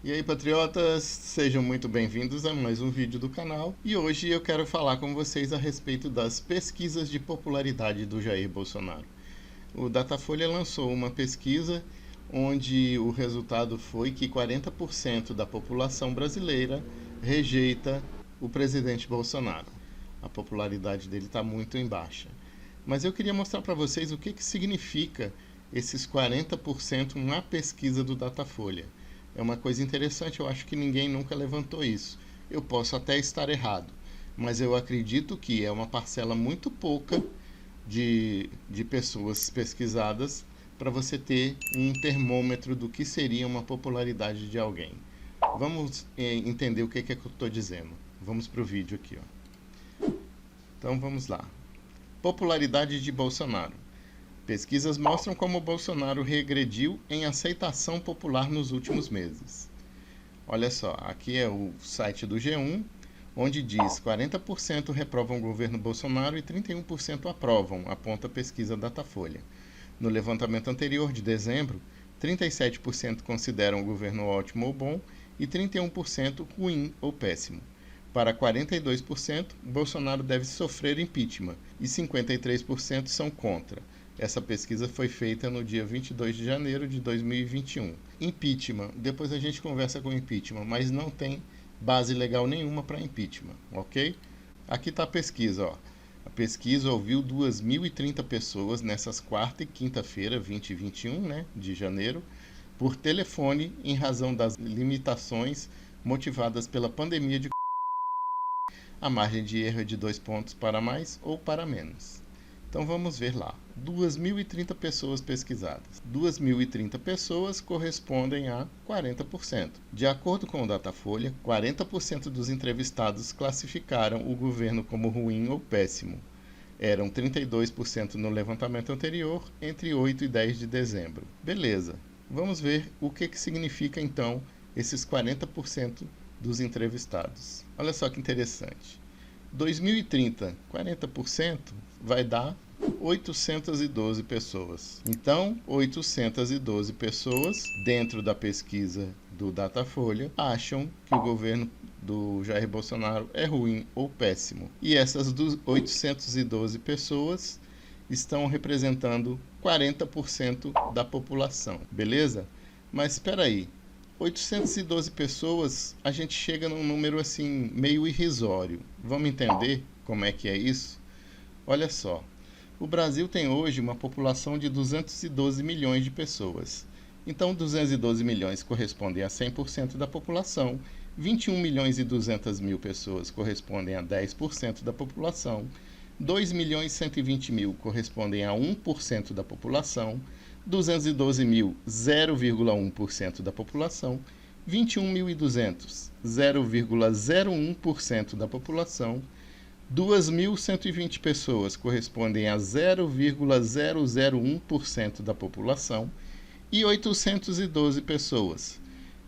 E aí, patriotas, sejam muito bem-vindos a mais um vídeo do canal. E hoje eu quero falar com vocês a respeito das pesquisas de popularidade do Jair Bolsonaro. O Datafolha lançou uma pesquisa onde o resultado foi que 40% da população brasileira rejeita o presidente Bolsonaro. A popularidade dele está muito em baixa. Mas eu queria mostrar para vocês o que significa esses 40% na pesquisa do Datafolha. É uma coisa interessante, eu acho que ninguém nunca levantou isso. Eu posso até estar errado, mas eu acredito que é uma parcela muito pouca de pessoas pesquisadas para você ter um termômetro do que seria uma popularidade de alguém. Vamos entender o que é que eu estou dizendo. Vamos para o vídeo aqui. Então vamos lá. Popularidade de Bolsonaro. Pesquisas mostram como Bolsonaro regrediu em aceitação popular nos últimos meses. Olha só, aqui é o site do G1, onde diz 40% reprovam o governo Bolsonaro e 31% aprovam, aponta a pesquisa Datafolha. No levantamento anterior de dezembro, 37% consideram o governo ótimo ou bom e 31% ruim ou péssimo. Para 42%, Bolsonaro deve sofrer impeachment e 53% são contra. Essa pesquisa foi feita no dia 22 de janeiro de 2021. Impeachment, depois a gente conversa com impeachment, mas não tem base legal nenhuma para impeachment, ok? Aqui está a pesquisa, ó. A pesquisa ouviu 2.030 pessoas nessas quarta e quinta-feira, 20 e 21, de janeiro, por telefone em razão das limitações motivadas pela pandemia de a margem de erro é de 2 pontos para mais ou para menos. Então vamos ver lá. 2.030 pessoas pesquisadas. 2.030 pessoas correspondem a 40%. De acordo com o Datafolha, 40% dos entrevistados classificaram o governo como ruim ou péssimo. Eram 32% no levantamento anterior, entre 8 e 10 de dezembro. Beleza. Vamos ver o que significa então esses 40% dos entrevistados. Olha só que interessante. 2030, 40% vai dar 812 pessoas. Então, 812 pessoas dentro da pesquisa do Datafolha acham que o governo do Jair Bolsonaro é ruim ou péssimo. E essas 812 pessoas estão representando 40% da população. Beleza? Mas espera aí. 812 pessoas, a gente chega num número assim meio irrisório. Vamos entender como é que é isso? Olha só, o Brasil tem hoje uma população de 212 milhões de pessoas. Então, 212 milhões correspondem a 100% da população, 21 milhões e 200 mil pessoas correspondem a 10% da população, 2 milhões e 120 mil correspondem a 1% da população, 212 mil, 0,1% da população, 21.200, 0,01% da população, 2.120 pessoas correspondem a 0,001% da população e 812 pessoas,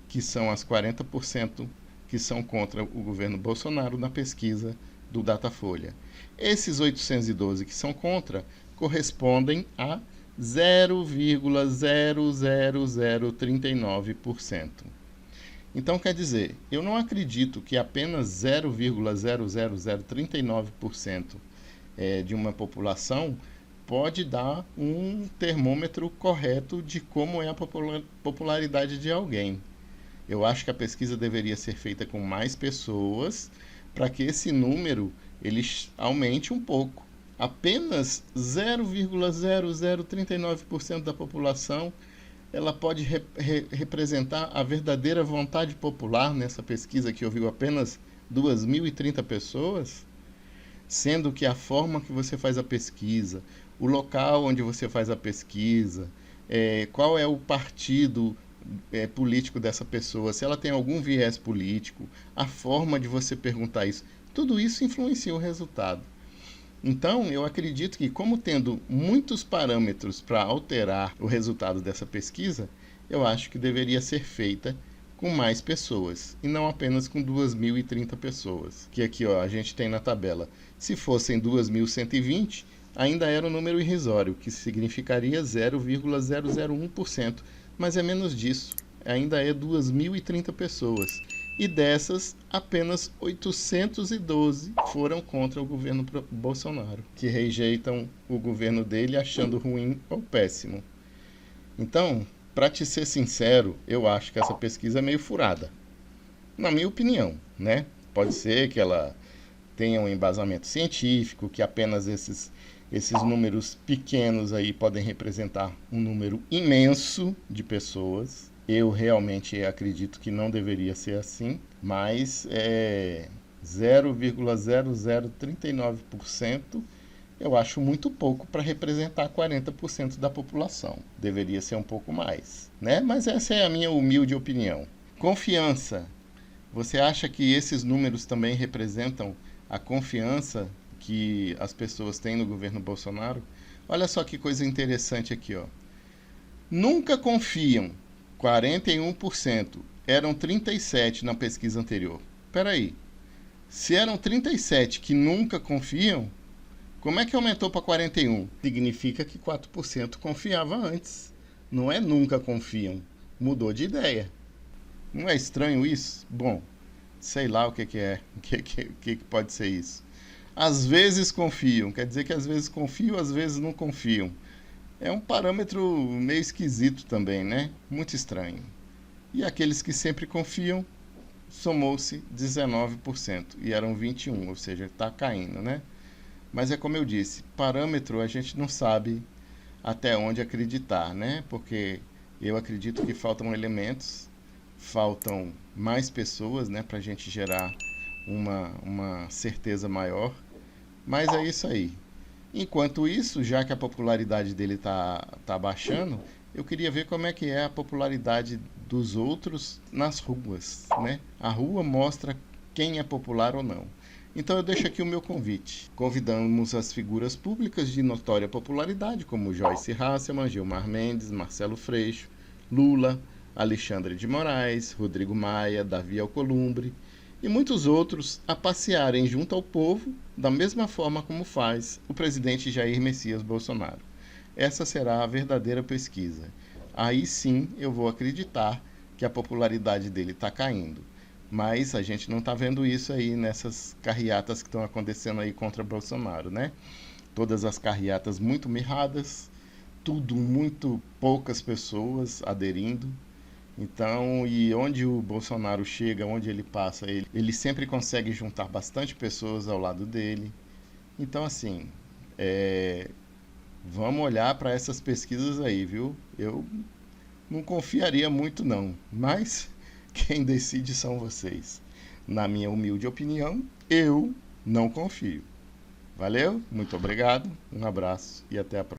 que são as 40% que são contra o governo Bolsonaro na pesquisa do Datafolha. Esses 812 que são contra correspondem a 0,00039%. Então, quer dizer, eu não acredito que apenas 0,00039% de uma população pode dar um termômetro correto de como é a popularidade de alguém. Eu acho que a pesquisa deveria ser feita com mais pessoas para que esse número ele aumente um pouco. Apenas 0,0039% da população ela pode representar a verdadeira vontade popular nessa pesquisa que ouviu apenas 2.030 pessoas, sendo que a forma que você faz a pesquisa, o local onde você faz a pesquisa, qual é o partido político dessa pessoa, se ela tem algum viés político, a forma de você perguntar isso, tudo isso influencia o resultado. Então, eu acredito que, como tendo muitos parâmetros para alterar o resultado dessa pesquisa, eu acho que deveria ser feita com mais pessoas, e não apenas com 2.030 pessoas, que aqui a gente tem na tabela. Se fossem 2.120, ainda era um número irrisório, que significaria 0,001%, mas é menos disso. ainda é 2.030 pessoas. E dessas, apenas 812 foram contra o governo Bolsonaro, que rejeitam o governo dele achando ruim ou péssimo. Então, para te ser sincero, eu acho que essa pesquisa é meio furada. Na minha opinião, né? Pode ser que ela tenha um embasamento científico, que apenas esses números pequenos aí podem representar um número imenso de pessoas. Eu realmente acredito que não deveria ser assim, mas 0,0039% eu acho muito pouco para representar 40% da população. Deveria ser um pouco mais, né? Mas essa é a minha humilde opinião. Confiança. Você acha que esses números também representam a confiança que as pessoas têm no governo Bolsonaro? Olha só que coisa interessante aqui, ó. Nunca confiam, 41%. Eram 37% na pesquisa anterior. Espera aí. Se eram 37% que nunca confiam, como é que aumentou para 41%? Significa que 4% confiava antes. Não é nunca confiam. Mudou de ideia. Não é estranho isso? Bom, sei lá o que é. O que pode ser isso? Às vezes confiam. Quer dizer que às vezes confiam, às vezes não confiam. É um parâmetro meio esquisito também, né? Muito estranho. E aqueles que sempre confiam, somou-se 19%. E eram 21%, ou seja, está caindo, né? Mas é como eu disse, parâmetro a gente não sabe até onde acreditar, né? Porque eu acredito que faltam elementos, faltam mais pessoas, né? Para a gente gerar uma certeza maior. Mas é isso aí. Enquanto isso, já que a popularidade dele tá baixando, eu queria ver como é que é a popularidade dos outros nas ruas, né? A rua mostra quem é popular ou não. Então eu deixo aqui o meu convite. Convidamos as figuras públicas de notória popularidade, como Joyce Hasselmann, Gilmar Mendes, Marcelo Freixo, Lula, Alexandre de Moraes, Rodrigo Maia, Davi Alcolumbre e muitos outros a passearem junto ao povo da mesma forma como faz o presidente Jair Messias Bolsonaro. Essa será a verdadeira pesquisa. Aí sim eu vou acreditar que a popularidade dele está caindo. Mas a gente não está vendo isso aí nessas carreatas que estão acontecendo aí contra Bolsonaro, né? Todas as carreatas muito mirradas, tudo muito poucas pessoas aderindo. Então, e onde o Bolsonaro chega, onde ele passa, ele sempre consegue juntar bastante pessoas ao lado dele. Então, assim, vamos olhar para essas pesquisas aí, viu? Eu não confiaria muito não, mas quem decide são vocês. Na minha humilde opinião, eu não confio. Valeu? Muito obrigado, um abraço e até a próxima.